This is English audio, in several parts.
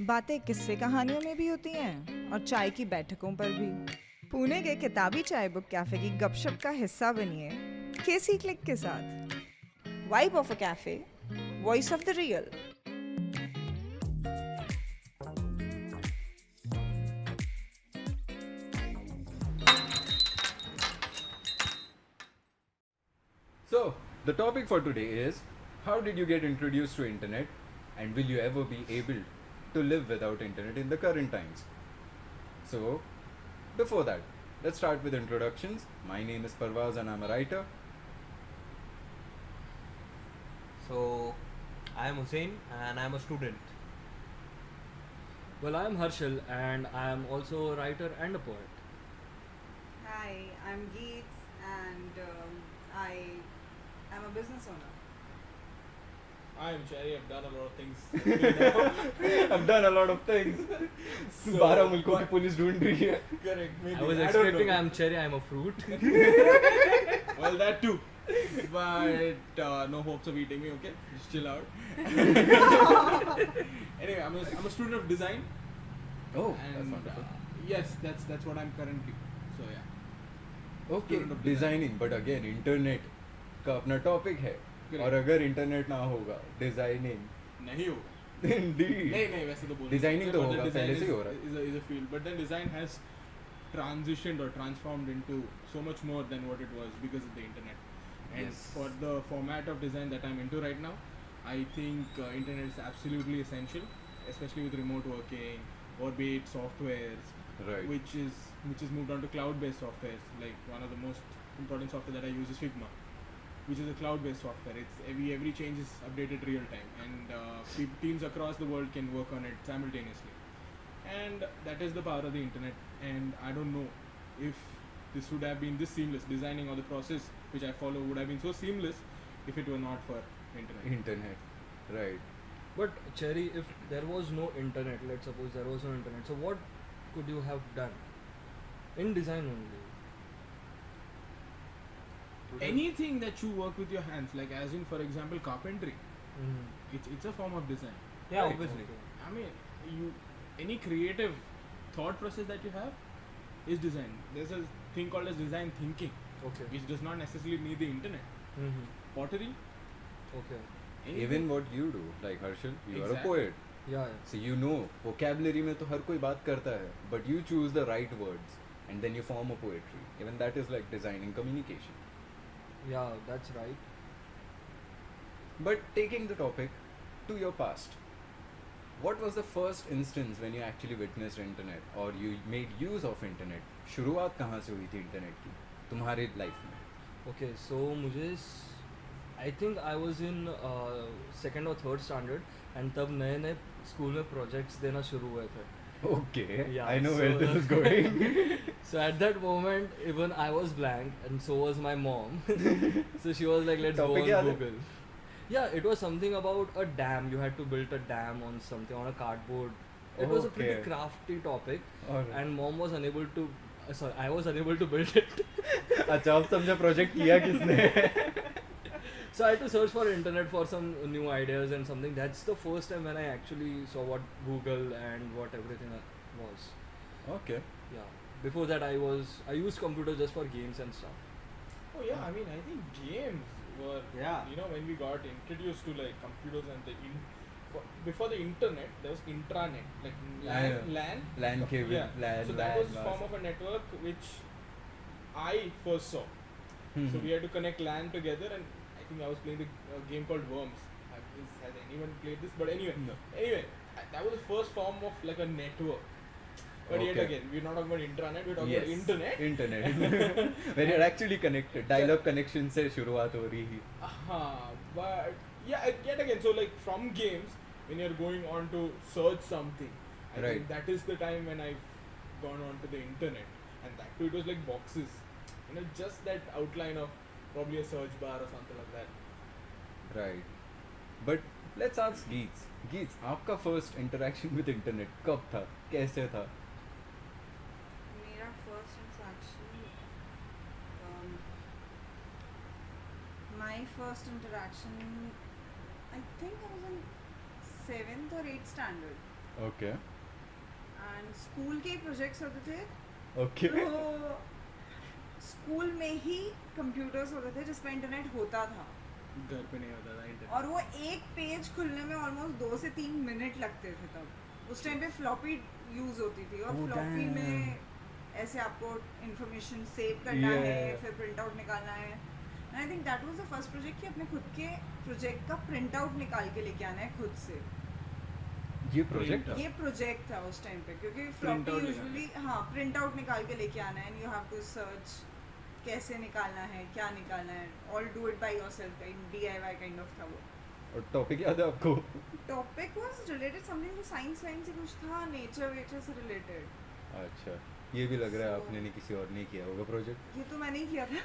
बातें किस्से कहानियों में भी होती हैं और चाय की बैठकों पर भी। पुणे के किताबी चाय बुक कैफे की गपशप का हिस्सा बनिए केसी क्लिक के साथ। Vibe of a cafe, voice of the real. So, the topic for today is how did you get introduced to internet and will you ever be able to live without internet in the current times? So, before that, let's start with introductions. My name is Parvaz and I'm a writer. So, I am Hussein and I am a student. Well, I am Harshal and I am also a writer and a poet. Hi, I'm Geets and I am a business owner. I am Cherry. I've done a lot of things. I've done a lot of things. So, 12 मुल्कों की but- police ढूंढ रही है. Correct. Maybe. I was don't expecting know. I am cherry, I am a fruit. Well, that too. But no hopes of eating me. Okay, just chill out. Anyway, I'm a student of design. Oh, that's and wonderful. yes, that's what I'm currently. So yeah. Okay, student of design. designing, but again, internet का अपना topic है. Correct. और अगर internet ना होगा, designing, नहीं होगा. indeed. नहीं वैसे तो बोल Designing तो but होगा, then design पहले से ही is- हो रहा है. is a field, but then design has transitioned or transformed into so much more than what it was because of the internet. And Yes. for the format of design that I'm into right now, I think internet is absolutely essential, especially with remote working or be it softwares, Right. which is moved on to cloud-based softwares. Like one of the most important software that I use is Figma, which is a cloud-based software. It's every change is updated real time, and teams across the world can work on it simultaneously. And that is the power of the internet. And I don't know if this would have been this seamless. Designing or the process which I follow would have been so seamless if it were not for internet. Internet, right. But cherry, if there was no internet, let's suppose there was no internet, so what could you have done? In design only. Anything that you work with your hands, like as in for example carpentry, it's a form of design. Yeah, Right. obviously. I mean, any creative thought process that you have is design. There's a thing called as design thinking, Okay. which does not necessarily need the internet. Mm-hmm. Pottery, Okay. anything. Even what you do, like Harshal, you are a Exactly. poet. Yeah. So you know, vocabulary में तो हर कोई बात करता है, but you choose the right words and then you form a poetry. Even that is like designing communication. Yeah, that's right. But taking the topic to your past, what was the first instance when you actually witnessed internet or you made use of internet? शुरुआत कहाँ से हुई थी internet की तुम्हारे life में? Okay, so मुझे I think I was in second or third standard and तब नए नए स्कूल में projects देना शुरू हुए थे. Okay, Yeah, I know where so- this is going. So at that moment, even I was blank, and so was my mom. So she was like, "Let's Topic go याद on है? Google." Yeah, it was something about a dam. You had to build a dam on something on a cardboard. It was a pretty Okay. crafty topic, Alright. and mom was unable to. Sorry, I was unable to build it. अच्छा अब समझा project किया किसने? So I had to search for internet for some new ideas and something. That's the first time when I actually saw what Google and what everything was. Okay. Yeah. Before that, I used computer just for games and stuff. Oh yeah, I mean I think games were Yeah. when we got introduced to like computers and before the internet there was intranet like LAN. LAN cable, Yeah. LAN, So that LAN, was form of a network which I first saw. So we had to connect LAN together, and I think I was playing the game called Worms. Has anyone played this? But anyway, No. that was the first form of like a network. But yet Okay. again, we're not talking about intranet, we're talking about internet. Internet. When you're actually connected, dial-up connection से शुरुआत हो रही है. But yeah, yet again, so like from games, when you're going on to search something, I Right. think that is the time when I've gone on to the internet, and that too it was like boxes, just that outline of probably a search bar or something like that. Right. But let's ask Geets. Geets, आपका first interaction with internet कब था? कैसे था? मेरा first interaction, my first interaction, I think I was in 7th or 8th standard. Okay and school के projects होते थे okay तो स्कूल में ही कंप्यूटर्स होते थे जिस पर इंटरनेट होता था घर पे नहीं होता था इंटरनेट. और वो एक पेज खुलने में ऑलमोस्ट 2 से 3 मिनट लगते थे तब. उस टाइम पे फ्लॉपी यूज होती थी और Oh, फ्लॉपी damn. में ऐसे आपको इंफॉर्मेशन सेव करना है Yeah. फिर प्रिंट आउट निकालना है. And I think that was the first project कि अपने खुद के प्रोजेक्ट का प्रिंट आउट निकाल के लेके आना है खुद से. ये प्रोजेक्ट ये प्रोजेक्ट था उस टाइम पे क्योंकि Print फ्लॉपी out यूजुअली हाँ प्रिंट आउट निकाल के लेके आना है and you have to search कैसे निकालना है क्या निकालना है. All do it by yourself DIY kind of था वो. और टॉपिक याद है आपको? Topic was related something to science ही कुछ था नेचर वेचर से रिलेटेड. अच्छा ये भी लग रहा है आपने नहीं किसी और ने किया होगा प्रोजेक्ट. ये तो मैंने ही किया था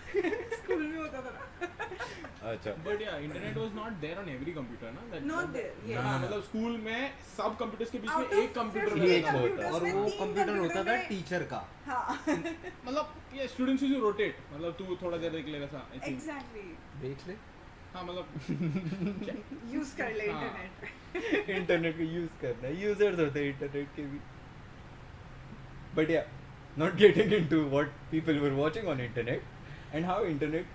स्कूल में होता था ना. अच्छा But yeah, internet was not there on every computer, ना? Not there, yeah. हाँ, मतलब स्कूल में सब कंप्यूटर्स के बीच Out में of एक कंप्यूटर 50 एक रहता था. होता है। और में वो 3 कंप्यूटर होता था में- टीचर का. हाँ मतलब ये स्टूडेंट्स यूज रोटेट, मतलब तू थोड़ा देर देख लेगा था, I think. एग्जैक्टली देख ले. हाँ मतलब यूज कर ले हाँ. इंटरनेट. इंटरनेट को यूज करना है यूजर्स होते हैं इंटरनेट के भी. बट या not getting into what people were watching on internet and how internet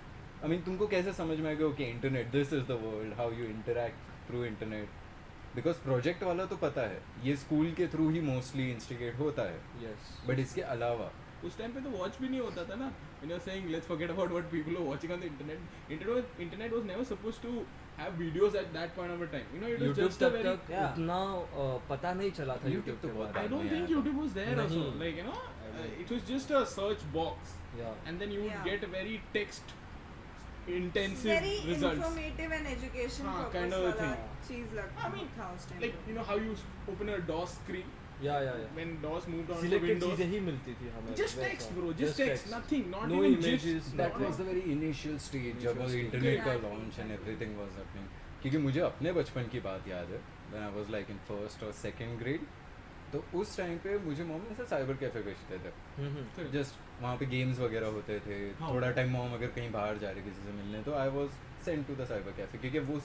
I mean तुमको कैसे समझ में आ गया okay internet this is the world how you interact through internet. Because project वाला तो पता है ये स्कूल के थ्रू ही मोस्टली इंस्टिगेट होता है Yes. बट इसके अलावा उस टाइम पे तो वॉच भी नहीं होता था ना. When you're saying let's forget about what people are watching on the internet was never supposed to have videos at that point of a time. You know, it was YouTube just a तब very. तक Yeah. उतना पता नहीं चला था YouTube YouTube तो के बहुत बारे I में. don't Yeah. think YouTube was there also. Nahi. Like, you know, it was just a search box, Yeah. and then you would Yeah. get very text intensive very results. Informative and education हाँ, purpose kind of a वाला thing. चीज लगता I mean, था उस time Like, you know how you open a DOS screen Yeah, yeah, yeah. when DOS moved on to Selected Windows. चीजें ही मिलती थी हमें. Just वैसा. text, bro. Just text. Nothing. Not No even images, GIFs. That not- was the very initial stage जब Initial stage. Internet का Exactly. Launch and everything was happening. क्योंकि मुझे अपने बचपन की बात याद है when I was like in first और सेकंड ग्रेड. तो उस टाइम पे मुझे मम्मी से साइबर कैफे भेजते थे. Correct. जस्ट वहाँ पे गेम्स वगैरह होते थे. हाँ. थोड़ा टाइम मॉम अगर कहीं बाहर जा रही किसी से मिलने तो I was sent to the cyber cafe क्योंकि वो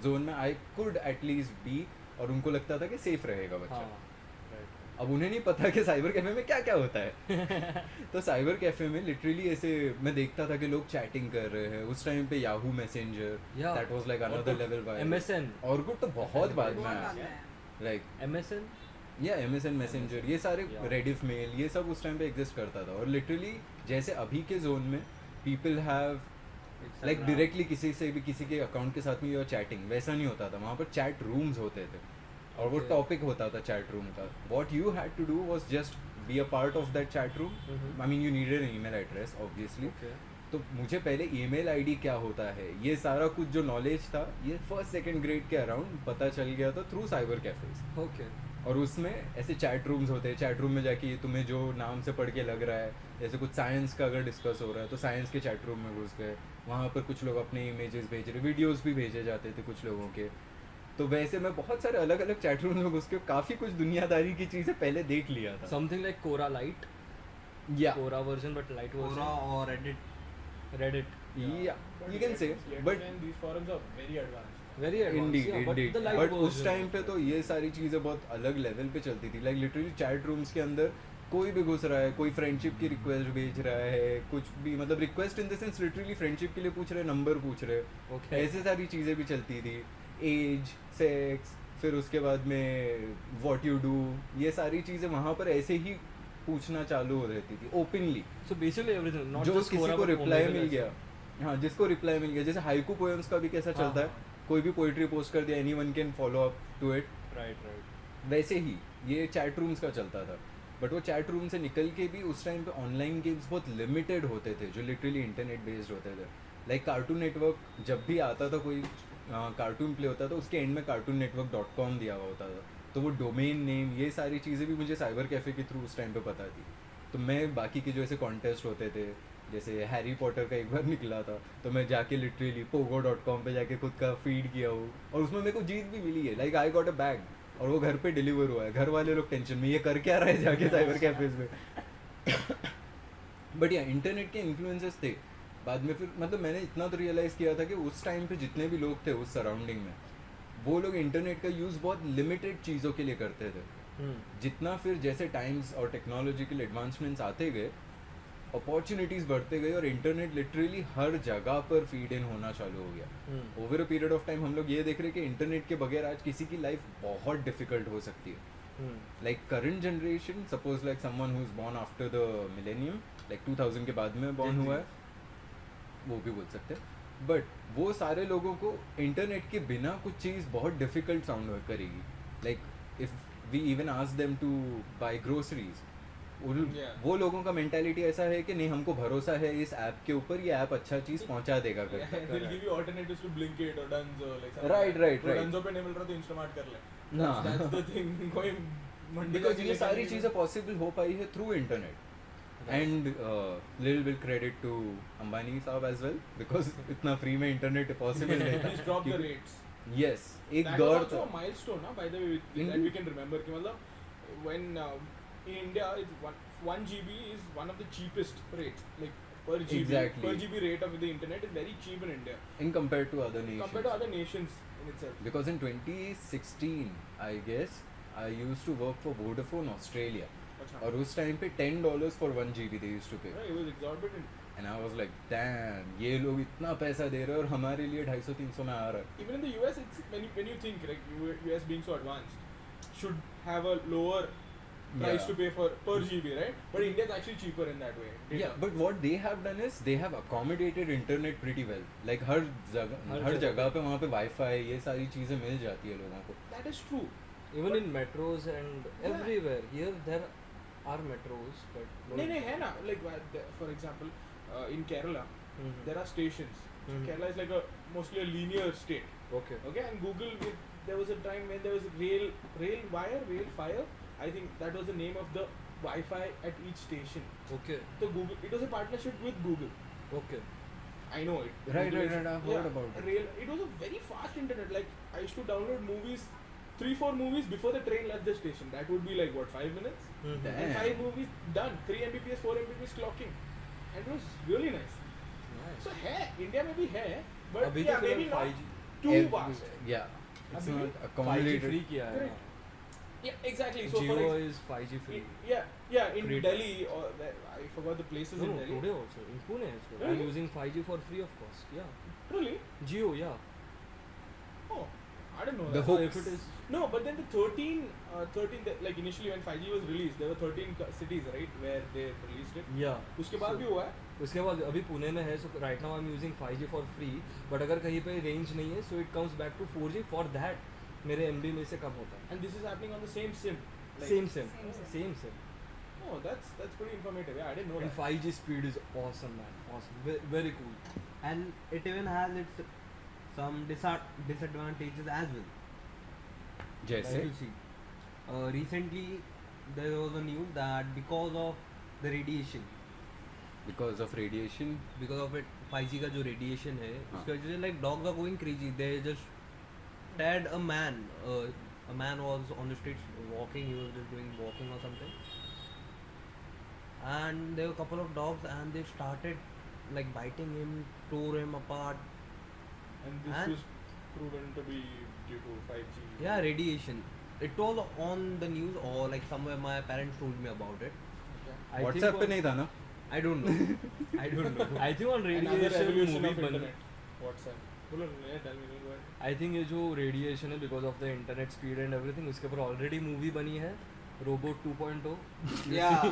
जोन में आई कुड एटलीस्ट बी और उनको लगता था कि सेफ रहेगा बच्चा. हाँ. Right. अब उन्हें नहीं पता कि साइबर कैफे में क्या क्या होता है. तो साइबर कैफे में लिटरली ऐसे मैं देखता था कि लोग चैटिंग कर रहे हैं. उस टाइम पे Yahoo messenger Yeah. That was like another Orkut, level by MSN. Orkut तो बहुत बाद में बहुत आया. बाद में आया. Like MSN. या MSN मैसेंजर ये सारे Yeah. रेडिफ मेल ये सब उस टाइम पे एग्जिस्ट करता था. और लिटरली जैसे अभी के जोन में पीपल हैव लाइक डायरेक्टली किसी से भी किसी के अकाउंट के साथ में यू आर चैटिंग वैसा नहीं होता था. वहाँ पर चैट रूम्स होते थे और वो Okay. टॉपिक होता था चैट रूम का. What you had to do was just be a part of that chat room. Mhm. I mean you needed an email address obviously. Okay. तो मुझे पहले ईमेल आईडी क्या होता है ये सारा कुछ जो नॉलेज था ये फर्स्ट सेकंड ग्रेड के अराउंड पता चल गया था थ्रू साइबर कैफेज. Okay. और उसमें ऐसे चैट रूम्स होते हैं. चैट रूम में जाके तुम्हें जो नाम से पढ़ के लग रहा है जैसे कुछ साइंस का अगर डिस्कस हो रहा है तो साइंस के चैट रूम में घुस गए. वहाँ पर कुछ लोग अपने इमेजेस भेज रहे वीडियोस भी भेजे जाते थे कुछ लोगों के. तो वैसे मैं बहुत सारे अलग अलग चैट रूम में घुस के काफ़ी कुछ दुनियादारी की चीज़ें पहले देख लिया था. Something like Quora Lite. या Quora version, but Lite version. Quora और Reddit. Reddit. you can say but then these forums are very advanced. Very advanced. Indeed yeah, but Indeed the Lite but उस version time of पे it. तो ये सारी चीज़ें बहुत अलग level पे चलती थी. लाइक लिटरली चैट रूम्स के अंदर कोई भी घुस रहा है कोई फ्रेंडशिप की रिक्वेस्ट भेज रहा है कुछ भी मतलब request in the sense literally friendship के लिए पूछ रहे नंबर पूछ रहे. Okay. ऐसे सारी चीज़ें भी चलती थी. एज सेक्स फिर उसके बाद में व्हाट यू डू ये सारी चीज़ें वहाँ पर ऐसे ही पूछना चालू हो रहती थी openly. So basically everything, not जो just किसी Quora, को but reply Omegle mill as गया well. हाँ जिसको रिप्लाई मिल गया जैसे हाइकू पोएम्स का भी कैसा हाँ, चलता है. हाँ. कोई भी पोइट्री पोस्ट कर दिया anyone can follow up to it. Right, right. वैसे ही ये चैट रूम्स का चलता था. बट वो चैट रूम से निकल के भी उस टाइम पे ऑनलाइन गेम्स बहुत लिमिटेड होते थे जो लिटरली इंटरनेट बेस्ड होते थे. लाइक कार्टून नेटवर्क जब भी आता था कोई कार्टून प्ले होता था उसके एंड में cartoonnetwork.com दिया हुआ होता था. तो वो डोमेन नेम ये सारी चीज़ें भी मुझे साइबर कैफ़े के थ्रू उस टाइम पे पता थी. तो मैं बाकी के जो ऐसे कॉन्टेस्ट होते थे जैसे हैरी पॉटर का एक बार निकला था तो मैं जाके लिटरली pogo.com पे जाके खुद का फीड किया हूँ और उसमें मेरे को जीत भी मिली है. Like I got a bag और वो घर पे डिलीवर हुआ है. घर वाले लोग टेंशन में ये कर क्या रहे जाके साइबर कैफेज में. बट या इंटरनेट के इन्फ्लुएंसेस थे. बाद में फिर मतलब मैंने इतना तो रियलाइज़ किया था कि उस टाइम पे जितने भी लोग थे उस सराउंडिंग में वो लोग इंटरनेट का यूज़ बहुत लिमिटेड चीज़ों के लिए करते थे. जितना फिर जैसे टाइम्स और टेक्नोलॉजिकल एडवांसमेंट्स आते गए, अपॉर्चुनिटीज़ बढ़ते गए और इंटरनेट लिटरली हर जगह पर फीड इन होना चालू हो गया. Over a period of time हम लोग ये देख रहे हैं कि इंटरनेट के बगैर आज किसी की लाइफ बहुत डिफिकल्ट हो सकती है. Like current generation, suppose like someone who's born after the millennium, like 2000 के बाद में born हुआ है, वो भी बोल सकते हैं. बट वो सारे लोगों को इंटरनेट के बिना कुछ चीज़ बहुत डिफिकल्ट साउंड करेगी. Like if we even ask them to buy groceries, वो लोगों का मेंटालिटी ऐसा है कि नहीं, हमको भरोसा है इस ऐप के ऊपर, ये ऐप अच्छा चीज़ पहुंचा देगा करके. They'll give you alternatives to Blinkit or Dunzo, like something Right, like right, that. right. Dunzo पे नहीं मिल रहा तो Instamart कर ले. हाँ. That's the thing. कोई मंडी बिकॉज जाके ये लेके सारी आएंगे. चीज़ें पॉसिबल हो पाई है through internet. And little bit credit to Ambani साहब एज वेल, बिकॉज इतना फ्री में इंटरनेट पॉसिबल नहीं Please drop the था. rates. यस, एक That was दौर also था. a milestone, ना, by the way, In- that we can remember. कि मतलब when in India, it's 1 GB is one of the cheapest rates, like per GB. Exactly. Per GB rate of the internet is very cheap in India In compared to other nations. compared to other nations in itself. Because in 2016, I guess, I used to work for Vodafone Australia. अच्छा. और उस time पे $10 for 1 GB they used to pay. Yeah, it was exorbitant. And I was like, damn, ये लोग इतना पैसा दे रहे हैं और हमारे लिए 250-300 में आ रहा है. Even in the US, it's when you think like US being so advanced should have a lower price Yeah. to pay for per GB, right? But India is actually cheaper in that way. Data. Yeah, but what they have done is they have accommodated internet pretty well. Like हर हर जगह जगह पे वहाँ पे wifi ये सारी चीज़ें मिल जाती है लोगों को. That is true. Even in metros and Yeah. everywhere. Here there are metros, but नहीं है ना, like for example, in Kerala there are stations. Mhm. Kerala is like a mostly a linear state. Okay. Okay, and Google, there was a time when there was rail fire. I think that was the name of the Wi-Fi at each station. Okay. So Google, it was a partnership with Google. Okay. I know it. Right, Google right, is- right, I've heard about it. It was a very fast internet. Like I used to download movies, 3-4 movies before the train left the station. That would be like what, 5 minutes? Mhm. Damn. And 5 movies done. 3 Mbps, 4 Mbps clocking, and it was really nice. Nice. So है, India में भी है, but अभी yeah, तो maybe केवल not 5G too Every- fast. Yeah, it's अभी not 5G accommodated. free किया है. Correct. Yeah, exactly. So Jio for is 5G free. yeah, in Free. Delhi or I forgot the places No, in no, Delhi. today also in Pune as well. I'm Really? using 5G for free of cost. Yeah. Really? Jio, yeah. Oh, I don't know The that. hook. If it is No, but then the 13 like initially when 5G was released, there were 13 cities, right, where they released it. yeah. उसके बाद भी हुआ है. उसके बाद अभी पुणे में है, so right now I'm using 5G for free. But अगर कहीं पे रेंज नहीं है, so it comes back to 4G. For that मेरे MB में से कम होता है. And this is happening on the same SIM. Like, Same Same same sim. Oh, that's pretty informative. Yeah, I didn't know And that. 5G speed is awesome, man. Awesome. Very cool. And it even has its some disadvantages as well. जैसे Like you see, recently there was a news that because of the radiation, because of radiation. because of it 5G का जो radiation है, हाँ. उसकी वजह से like dogs are going crazy. They just tagged a man. A man was on the streets walking. He was just doing walking or something, and there were a couple of dogs, and they started like biting him, tore him apart. And this And- was proven to be due to 5G. Yeah, radiation. It was on the news or like somewhere my parents told me about it. Okay. I think WhatsApp पे on- नहीं था ना? I don't know. I don't know. I think on Another radiation evolution movie of बनी. internet. WhatsApp. बोलो नहीं, tell me, go ahead. I think ये जो radiation है because of the internet speed and everything, उसके ऊपर ऑलरेडी मूवी बनी है robot 2.0 Yeah.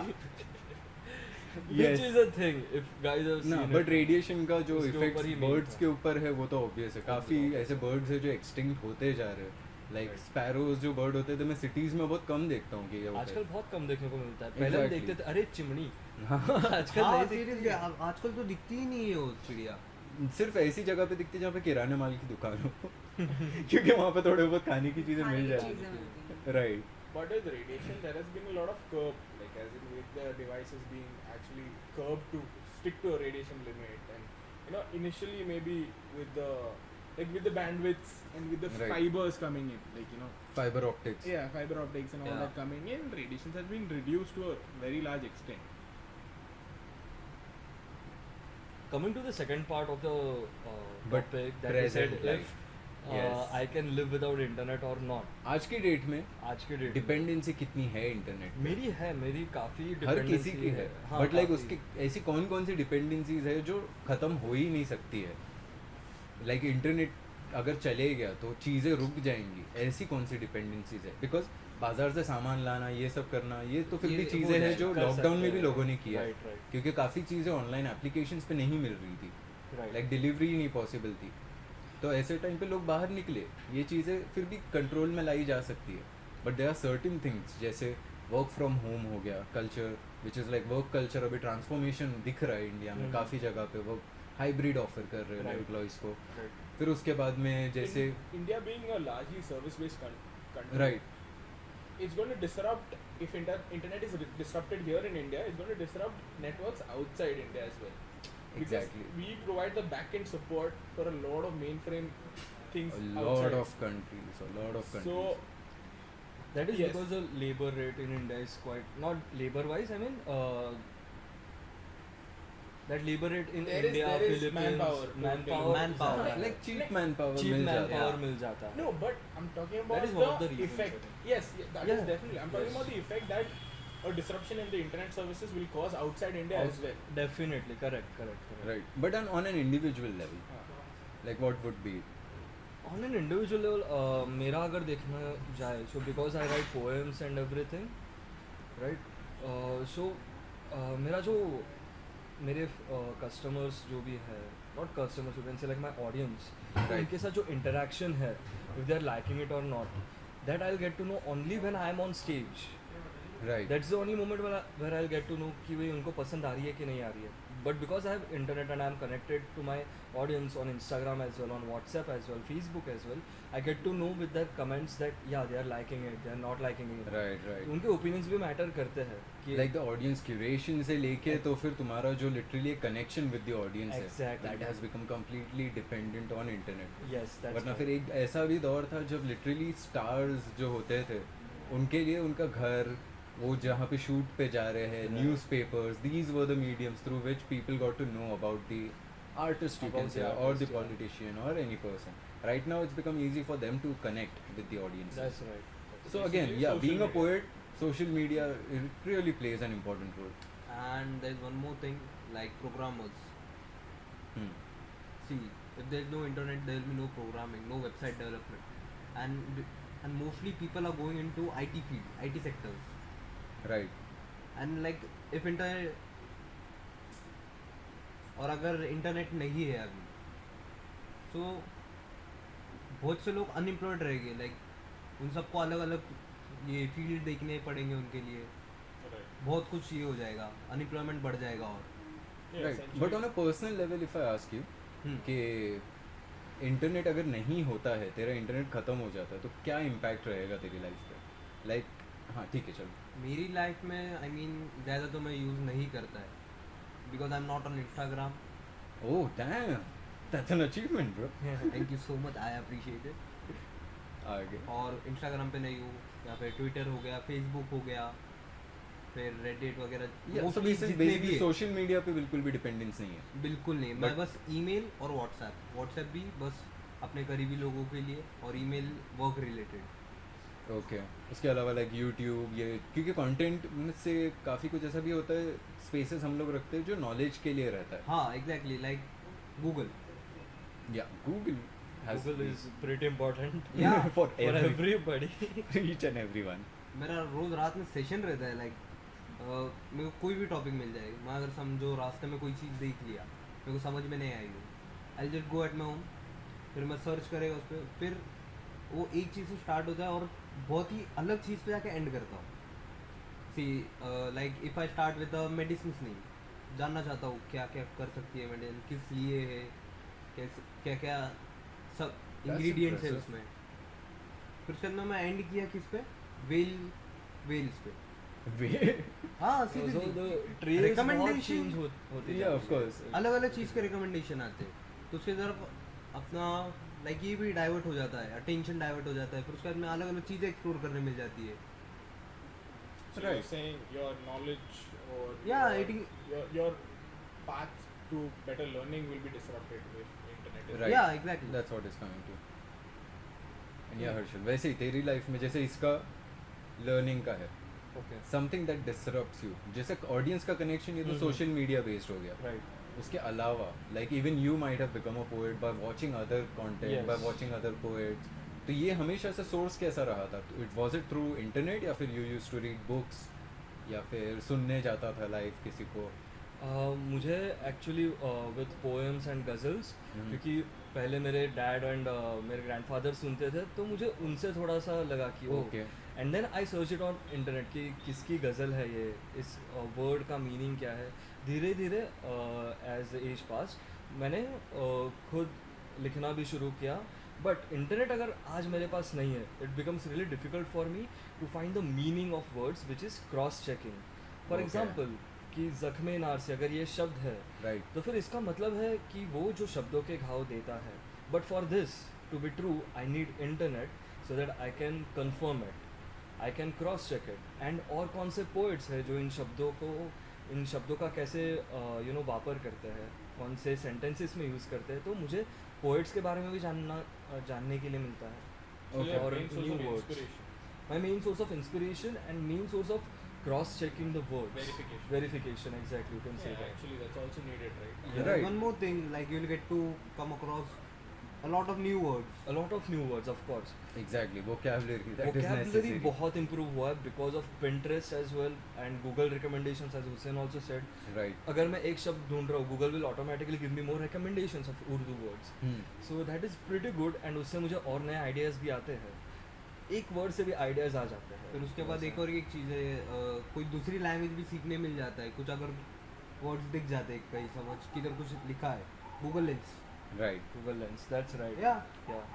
which Yes. is a thing if guys have ना, seen बट it. रेडिएशन का जो उसके ऊपर इफेक्ट्स ही main बर्ड्स था. के ऊपर है वो तो ऑब्वियस है. काफ़ी Obvious. ऐसे बर्ड्स है जो एक्सटिंक्ट होते जा रहे हैं. Like Right. स्पैरोज जो बर्ड होते थे मैं सिटीज़ में बहुत कम देखता हूँ कि ये होता आजकल है. बहुत कम देखने को मिलता है. पहले हम Exactly. देखते थे अरे चिमनी. हाँ. आजकल हाँ, नहीं दिखती seriously, है. आजकल तो दिखती ही नहीं है वो चिड़िया. सिर्फ ऐसी जगह पे दिखती है जहाँ पे किराने माल की दुकान हो. क्योंकि वहाँ पे थोड़े बहुत खाने की चीज़ें खाने मिल की जाती चीज़ें हैं. मिलती हैं. Right. But with radiation, there has been a lot of curb, like as in with the devices being actually curbed to stick to a radiation limit, and initially maybe with the bandwidths and with the Right. fibers coming in, like fibre optics. yeah, fiber optics and all Yeah. that coming in, radiations has been reduced to a very large extent. Coming to the second part of the But topic that we said present if Yes. I can live without internet or not. आज की date में आज के date dependency कितनी है internet? मेरी काफ़ी हर किसी की है, हाँ, बट लाइक काफ़ी। उसकी ऐसी कौन कौन सी डिपेंडेंसीज है जो खत्म हो ही नहीं सकती है? लाइक इंटरनेट अगर चले गया तो चीज़ें रुक जाएंगी, ऐसी कौन सी डिपेंडेंसीज है? बिकॉज बाजार से सामान लाना, ये सब करना, ये तो फिर ये भी हो चीज़ें हैं जाएगा, जो कर लॉकडाउन में सकते भी हैं। लोगों ने किया है, Right, right. क्योंकि काफ़ी चीज़ें ऑनलाइन एप्लीकेशंस पे नहीं मिल रही थी, Right. लाइक डिलीवरी ही नहीं पॉसिबल थी, तो ऐसे टाइम पे लोग बाहर निकले, ये चीज़ें फिर भी कंट्रोल में लाई जा सकती है। But there are certain things जैसे वर्क फ्रॉम होम हो गया, culture which is like work culture अभी ट्रांसफॉर्मेशन दिख रहा है इंडिया में, हम्म। काफ़ी जगह पे वो हाइब्रिड ऑफर कर रहे हैं Right. एम्प्लॉयज़ को। Right. फिर उसके बाद में जैसे India being a largely service-based country, right, it's going to disrupt if internet is disrupted here in India. It's going to disrupt networks outside India as well. Because Exactly. we provide the back-end support for a lot of mainframe things a lot outside. of countries, a lot of So countries. That is Yes. because the labor rate in India is quite not labor wise. I mean, that labor rate in There is- India, there is Philippines, manpower. manpower, Manpower. like cheap manpower cheap मिल जाता है। manpower मिल जाता है. no, but I'm talking about That is one of the reasons, effect. I think. Yes, that is Yeah. definitely. I'm talking Yes. about the effect that a disruption in the internet services will cause outside India as well. Definitely, correct. Right, but on an individual level, like what would be? On an individual level, मेरा अगर देखना जाए, so because I write poems and everything, right? So मेरा जो मेरे customers जो भी है, not customers, you can say like my audience, Right. उनके साथ जो interaction है, if they are liking it or not, that I'll get to know only when I am on stage. Right. That's the only moment where I'll get to know कि भाई उनको पसंद आ रही है कि नहीं आ रही है. But because I have internet and I'm connected to my audience on Instagram as well, on WhatsApp as well, Facebook as well, I get to know with their comments that yeah, they are liking it, they are not liking it. Right, right. उनके opinions भी matter करते हैं कि Like the audience curation से लेके तो फिर तुम्हारा जो literally connection with the audience है, Exactly. that has become completely dependent on internet. yes, that's वरना right. फिर एक ऐसा भी दौर था जब लिटरली स्टार्स जो होते थे उनके लिए उनका घर, वो जहाँ पे शूट पे जा रहे हैं, newspapers, these were the mediums through which people got to know about the artist, you can About the say, or artist, the yeah. politician or any person. Right now it's become easy for them to connect with the audience. That's right. So again, Basically, yeah, social being a media. poet, social media, it really plays an important role. And there's one more thing, like programmers. Hmm. See, if there's no internet, there will be no programming, no website development, and mostly people are going into IT field, IT sectors, Right. and like if internet और अगर internet नहीं है अभी, तो बहुत से लोग unemployed रहेंगे. लाइक उन सबको अलग अलग ये फील्ड देखने पड़ेंगे उनके लिए. Right. बहुत कुछ ये हो जाएगा, अनएम्प्लॉयमेंट बढ़ जाएगा. और Yeah, Right. essentially. But on a personal level, if I ask you, कि इंटरनेट अगर नहीं होता है, तेरा इंटरनेट ख़त्म हो जाता है, तो क्या इम्पैक्ट रहेगा तेरी लाइफ पे? लाइक हाँ ठीक है चलो. मेरी लाइफ में आई मीन ज़्यादा तो मैं यूज़ नहीं करता है, because I am not on Instagram. Oh damn, that's an achievement bro. Thank you so much, I appreciate it. आगे. और इंस्टाग्राम पे नहीं हूँ, यहाँ पे ट्विटर हो गया, फेसबुक हो गया, फिर रेडिट वगैरह. Yeah, so Mostly जितने भी basically है, सोशल मीडिया पे बिल्कुल भी डिपेंडेंस नहीं है. बिल्कुल नहीं. मैं But- बस ईमेल और व्हाट्सएप भी बस अपने करीबी लोगों के लिए, और ईमेल वर्क रिलेटेड. ओके. उसके अलावा लाइक यूट्यूब, ये क्योंकि कंटेंट से काफ़ी कुछ ऐसा भी होता है, स्पेसेस हम लोग रखते हैं जो नॉलेज के लिए रहता है. हाँ एग्जैक्टली, लाइक गूगल. या Google Google is pretty important Yeah. for for everybody. each and everyone. मेरा रोज रात में सेशन रहता है. लाइक मेरे को कोई भी टॉपिक मिल जाएगा. मैं अगर समझो रास्ते में कोई चीज़ देख लिया, मेरे को समझ में नहीं आएगी, I just go at my home, फिर मैं सर्च करेगा उस पर, फिर वो एक चीज़ से स्टार्ट होता है और बहुत ही अलग चीज़ पे जाके एंड करता हूँ. See like if I start with medicine नहीं, जानना चाहता हूँ क्या क्या कर सकती है मेडिसिन, किस लिए है, कैसे क्या क्या सब इंग्रेडिएंट्स है impressive. उसमें. फिर उसके अंदर मैं एंड किया किस पे, वेल्स पे. हाँ So सीरियसली, the trails बहुत Recommendation- change होती Yeah, जाती of course. है. अलग अलग चीज़ के रिकमेंडेशन आते हैं, तो उसके तरफ अपना लाइक ये भी डाइवर्ट हो जाता है, अटेंशन डाइवर्ट हो जाता है. फिर उसके बाद में अलग अलग चीज़ें एक्सप्लोर करने मिल जाती है. So Right. you're saying your knowledge or Yeah, your path to better learning will be disrupted with internet. Right. Yeah, exactly. That's what it's coming to. या हर्षल, वैसे ही तेरी लाइफ में जैसे इसका लर्निंग का है, ओके समथिंग दैट डिसरप्ट्स यू, जैसे audience का कनेक्शन ये तो सोशल मीडिया बेस्ड हो गया, राइट उसके अलावा like even you might have become a poet by watching other content, Yes. By watching other poets, तो ये हमेशा से सोर्स कैसा रहा था? It was it through internet या फिर you used to read books या फिर सुनने जाता था लाइव किसी को? मुझे actually with poems and ghazals, क्योंकि पहले मेरे डैड एंड मेरे ग्रैंडफादर सुनते थे, तो मुझे उनसे थोड़ा सा लगा कि Okay. And then I search it on internet कि किसकी गज़ल है ये, इस वर्ड का मीनिंग क्या है. धीरे धीरे एज एज पास मैंने खुद लिखना भी शुरू किया. बट इंटरनेट अगर आज मेरे पास नहीं है, it becomes really difficult for me to find the meaning of words which is cross checking. For Okay. Example कि ज़ख्मे नार से अगर ये शब्द है, राइट. तो फिर इसका मतलब है कि वो जो शब्दों के घाव देता है. But for this to be true I need internet so that I can confirm it, I can cross check it. And और कौन से पोइट्स हैं जो इन शब्दों का कैसे वापर करते हैं, कौन से सेंटेंसेस में यूज़ करते हैं. तो मुझे पोइट्स के बारे में भी जानने के लिए मिलता है. So your और main source new of words. inspiration. My main source of inspiration and main source of cross-checking the words. Verification. Verification, exactly. You can say Yeah, that. actually that's also needed, right? Yeah. Right. One more thing, like you'll get to come across a lot of new words. A lot of new words, of course. Exactly, vocabulary that is Vocabulary necessary. बहुत improve हुआ है because of Pinterest as well and Google recommendations, as Hussein also said. Right. अगर मैं एक शब्द ढूंढ रहा हूँ, Google will automatically give me more recommendations of Urdu words. So that is pretty good and उससे मुझे और नए ideas भी आते हैं. एक वर्ड से भी आइडियाज आ जाते हैं. फिर उसके बाद एक और एक चीज़ है, कोई दूसरी लैंग्वेज भी सीखने मिल जाता है. कुछ अगर वर्ड्स दिख जाते हैं कहीं समझ किधर कुछ लिखा है, Google lens right. Google Lens, that's right. या Yeah.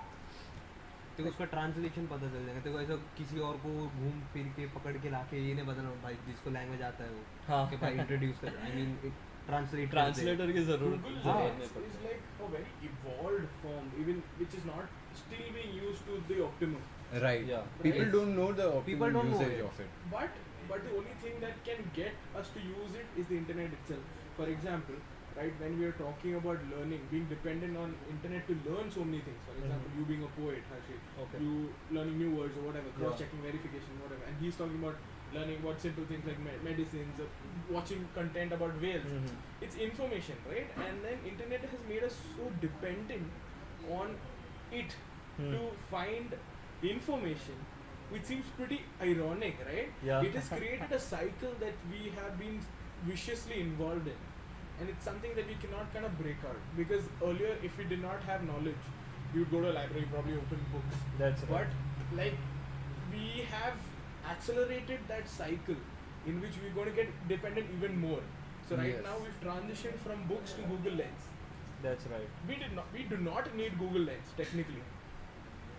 तो उसका ट्रांसलेशन पता चल जाएगा. तो ऐसा किसी और को घूम फिर के पकड़ के लाके ये नहीं बताना भाई जिसको लैंग्वेज आता है वो हाँ. कि भाई इंट्रोड्यूस कर, आई मीन ट्रांसलेट ट्रांसलेटर की जरूरत Google हाँ. Lens is like a very evolved form, even which is not still being used to the optimum. Right. Yeah. People Right. don't know the People optimal don't know usage it. of it. But the only thing that can get us to use it is the internet itself. For example, right, when we are talking about learning, being dependent on internet to learn so many things. For example, you being a poet, Harshit, Okay. you learning new words or whatever, cross-checking, verification, whatever. And he's talking about learning about simple things like medicines, watching content about whales. Mhm. It's information, right? And then internet has made us so dependent on it to find information, which seems pretty ironic, right? Yeah. It has created a cycle that we have been viciously involved in, and it's something that we cannot kind of break out, because earlier if we did not have knowledge, we would go to a library, probably open books, That's right. but like we have accelerated that cycle in which we're going to get dependent even more. So right Yes. now we've transitioned from books to Google Lens. That's right. We do not need Google Lens technically.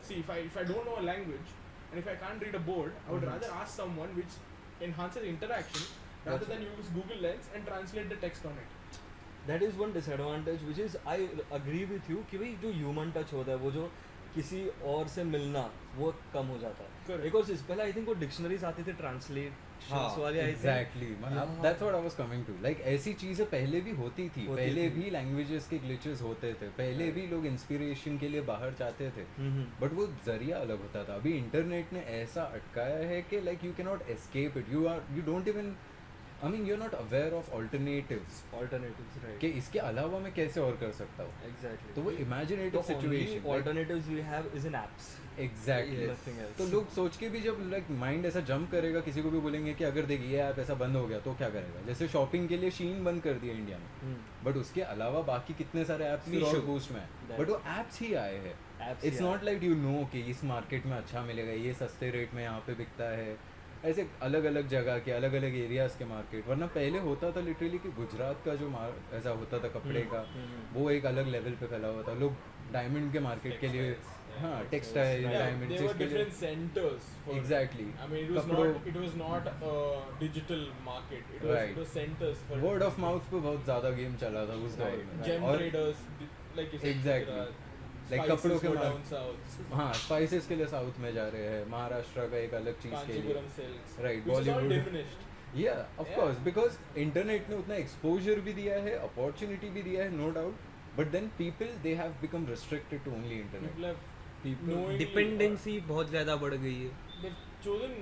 See, if I don't know a language and if I can't read a board, I would rather ask someone which enhances interaction rather That's than use Google Lens and translate the text on it. That is one disadvantage which is I agree with you कि भाई जो human touch होता है, वो जो किसी और से मिलना, वो कम हो जाता है. Correct. एक और चीज, पहले आई थिंक वो डिक्शनरीज आती थी ट्रांसलेशंस वाली आई थी. Exactly. That's what I was coming to. Like ऐसी चीजें पहले भी होती थी. होती पहले थी. भी लैंग्वेजेस के ग्लिचेस होते थे. पहले भी लोग इंस्पिरेशन के लिए बाहर जाते थे. हम्म. बट वो जरिया अलग होता था. अभी इंटरनेट ने ऐसा अटकाया है कि like you can not escape it. You don't even, I mean you are not aware of alternatives Alternatives, right? कि इसके अलावा मैं कैसे और कर सकता हूँ. Exactly. तो वो The imaginative only situation. alternatives we have is in apps. Exactly. Nothing else. तो लोग सोच के भी जब लाइक माइंड ऐसा जंप करेगा, किसी को भी बोलेंगे कि अगर देखिए ये ऐप ऐसा बंद हो गया तो क्या करेगा. जैसे शॉपिंग के लिए शीन बंद कर दिया इंडिया में, बट उसके अलावा बाकी कितने सारे ऐप्स फिर और Meesho. बूस्ट में है. That- बट वो ऐप्स ही आए हैं. Apps इट्स ही नॉट आए. लाइक यू नो कि इस मार्केट में अच्छा मिलेगा, ये सस्ते रेट में यहाँ पे बिकता है. ऐसे अलग अलग जगह के अलग अलग एरियाज के मार्केट. वरना पहले होता था लिटरली कि गुजरात का जो ऐसा होता था कपड़े का, वो एक अलग लेवल पे फैला हुआ था. लोग डायमंड के मार्केट के लिए, हाँ textile Yeah, diamond there were के लिए. different centers for Exactly. I mean, it was not a digital market. Right. It was centers for word of mouth पे बहुत ज्यादा गेम चला था उस दौर में. gem और traders, like you said, Exactly. Like spices कपड़ों के go मार- down south. हाँ स्पाइसेस के लिए साउथ में जा रहे हैं. महाराष्ट्र का एक अलग चीज के लिए. Kanchipuram silks. Right, Which is all Bollywood. diminished. या of Yeah. Course because internet ने उतना एक्सपोजर भी दिया है, अपॉर्चुनिटी भी दिया है, no doubt. But then people they have become restricted to only internet. People have people knowing dependency बहुत ज़्यादा बढ़ गई है. they've chosen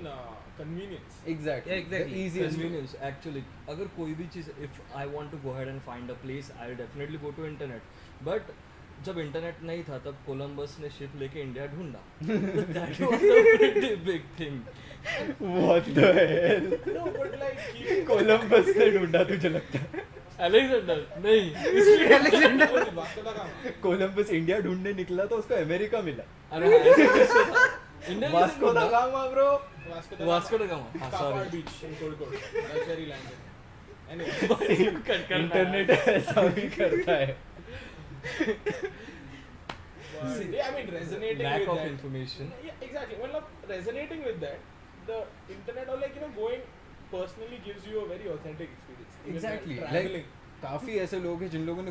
convenience. Exactly. Yeah, exactly. The easiest. convenience actually. अगर कोई भी चीज़, if I want to go ahead and find a place, I'll definitely go to internet. But जब internet नहीं था तब कोलंबस ने शिप लेके इंडिया ढूंढा. That was a pretty big thing. What the hell? No, but like keeping Columbus ने ढूंढा तुझे लगता है? अलेक्जेंडर नहीं, इसलिए अलेक्जेंडर वास्को दा गामा. कोलंबस इंडिया ढूंढने निकला तो उसको अमेरिका मिला. अरे हाँ, ऐसे कैसे था? इंडिया वास्को दा गामा ब्रो. वास्को दा गामा. हाँ Kapad sorry. beach in Kozhikode. That's where he landed. Anyway, internet ऐसा भी करता है. but, yeah, I mean resonating Lack with of that. information. Yeah, exactly. Well, resonating with that, the internet or like going personally gives you a very authentic experience. Even Exactly. while Like traveling. काफी ऐसे लोग हैं जिन लोगों ने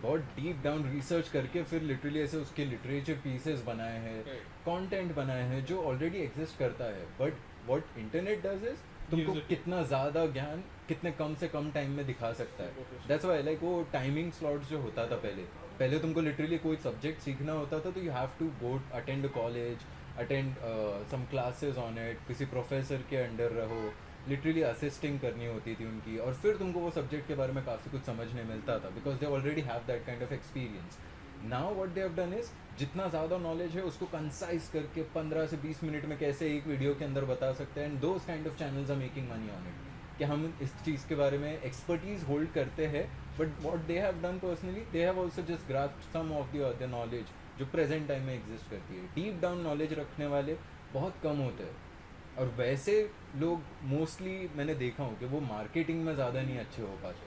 बहुत deep down research करके फिर literally ऐसे उसके लिटरेचर पीसेस बनाए हैं, Right. कंटेंट बनाए हैं जो ऑलरेडी एग्जिस्ट करता है. But what internet does is तुमको Gives it. कितना ज़्यादा ज्ञान कितने कम से कम टाइम में दिखा सकता है. Superficial. दैट्स व्हाई लाइक वो टाइमिंग स्लॉट्स जो होता था पहले तुमको लिटरली कोई सब्जेक्ट सीखना होता था तो you have to go attend college, attend some classes on it, किसी प्रोफेसर के अंडर रहो, लिटरली असिस्टिंग करनी होती थी उनकी, और फिर तुमको वो सब्जेक्ट के बारे में काफ़ी कुछ समझने मिलता था because they already have that kind of experience. Now what they have done is जितना ज़्यादा नॉलेज है उसको कंसाइज करके 15 से 20 मिनट में कैसे एक वीडियो के अंदर बता सकते हैं. And those kind of channels are making money on it कि हम इस चीज़ के बारे में एक्सपर्टीज होल्ड करते हैं. But what they have done personally they have also just grasped some of the knowledge जो प्रेजेंट टाइम में एग्जिस्ट करती है. डीप डाउन नॉलेज रखने वाले बहुत कम होते हैं, और वैसे लोग मोस्टली मैंने देखा हूँ कि वो मार्केटिंग में ज़्यादा नहीं अच्छे हो पाते.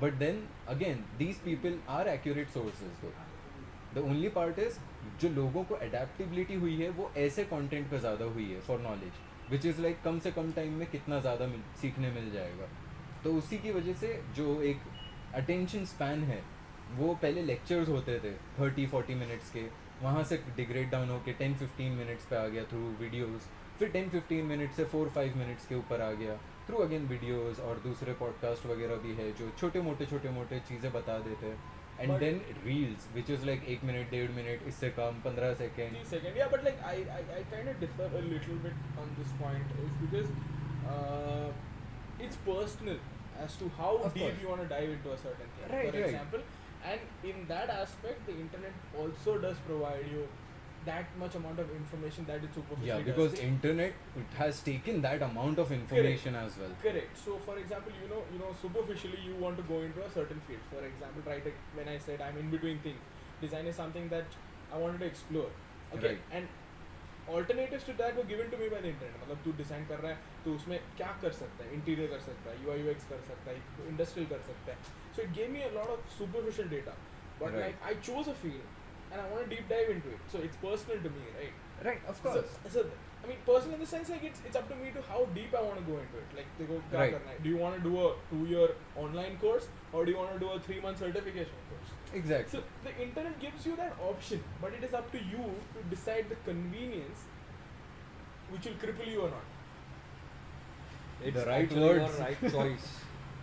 But then again these people are accurate sources. Though the only part is जो लोगों को अडेप्टिबिलिटी हुई है वो ऐसे कंटेंट पे ज़्यादा हुई है for knowledge, which is like कम से कम टाइम में कितना ज़्यादा सीखने मिल जाएगा. तो उसी की वजह से जो एक अटेंशन स्पैन है वो पहले लेक्चर्स होते थे 30-40 मिनट्स के, वहाँ से डिग्रेड डाउन होके 10-15 मिनट्स पे आ गया थ्रू वीडियोस, फिर 10-15 मिनट से 4-5 मिनट्स के ऊपर आ गया थ्रू अगेन वीडियोस, और दूसरे पॉडकास्ट वगैरह भी है जो छोटे मोटे चीज़ें बता देते हैं. And But- then reels which is like 1 minute 1.5 minute, इससे कम 15 second. 30 second. Yeah, but like I kind of differ a little bit on this point is because it's personal as to how Of deep course. you want to dive into a certain thing. Right, For right. example, and in that aspect, the internet also does provide you that much amount of information that it superficially Yeah, does. because internet it has taken that amount of information as well. Correct. So, for example, you know, superficially you want to go into a certain field. For example, right, like when I said I'm in between things, design is something that I wanted to explore. Okay, Right. and alternatives to that were given to me by the internet. मतलब तू design कर रहा है तो उसमें क्या कर सकता है, इंटीरियर कर सकता है, UI UX कर सकता है, इंडस्ट्रियल कर सकता है. So it gave me a lot of superficial data, but Right. like I chose a field and I want to deep dive into it. So it's personal to me, right? Right, of So I mean, personal in the sense like it's up to me to how deep I want to go into it. Like देखो क्या Right. करना है? Do you want to do a 2-year online course or do you want to do a 3-month certification course? Exactly. So the internet gives you that option, but it is up to you to decide the convenience which will cripple you or not. It's The right actually your words. right choice.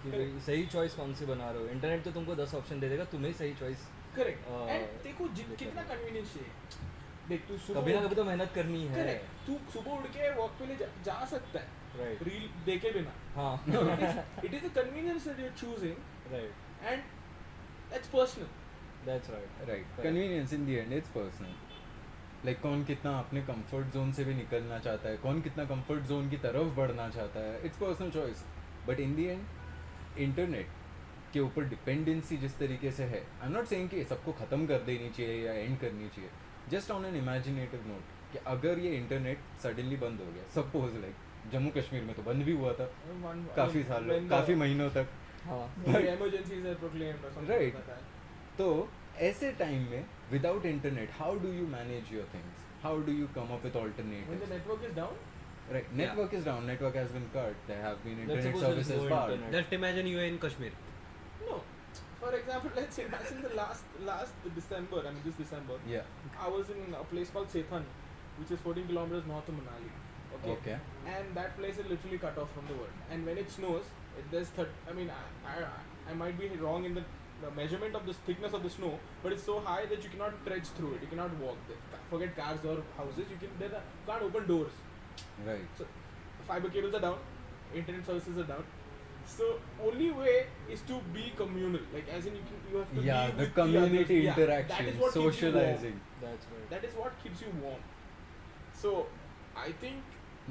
कि भाई सही choice कौन सी बना रहे हो. Internet तो तुमको 10 option दे देगा, तुम्हें सही चॉइस Correct. Uh, And देखो कितना convenience चाहिए. देख तू सुबह कभी ना कभी तो मेहनत करनी है. Correct. तू सुबह उठ के वर्क पे जा सकता है. Right. रील देखे बिना. हाँ. It is the convenience that you're choosing, Right. and that's personal. That's right. Right. Correct. Convenience in the end, it's personal. Like कौन कितना अपने कंफर्ट जोन से भी निकलना चाहता है, कौन कितना कंफर्ट जोन की तरफ बढ़ना चाहता है. It's personal choice. But in the and internet के ऊपर डिपेंडेंसी जिस तरीके से है, आई एम नॉट सेइंग कि सबको ख़त्म कर देनी चाहिए या एंड करनी चाहिए. Just on an imaginative note कि अगर ये इंटरनेट सडनली बंद हो गया, सपोज लाइक जम्मू कश्मीर में तो बंद भी हुआ था काफ़ी सालों, काफ़ी महीनों तक. हाँ. emergencies are proclaimed or something Right. like that. तो ऐसे टाइम में without internet how do you manage your things, how do you come up with When the alternatives. network is down, Right, network is down, network has been cut, there have been Let's internet suppose there's services no barred. internet. Just imagine you are in Kashmir. no. For example, let's imagine the last December. I mean, this December, Yeah, I was in a place called Sethan, which is 14 kilometers north of Manali. okay. And that place is literally cut off from the world. And when it snows, there's I mean, I might be wrong in the the measurement of the thickness of the snow, but it's so high that you cannot trudge through it. You cannot walk. Forget cars or houses. You can't open doors. Right. So fiber cables are down, internet services are down. So only way is to be communal. Like as in you have to Yeah, be the with community the others. interaction, that is what keeps you warm. socializing. That's right. That is what keeps you warm. So I think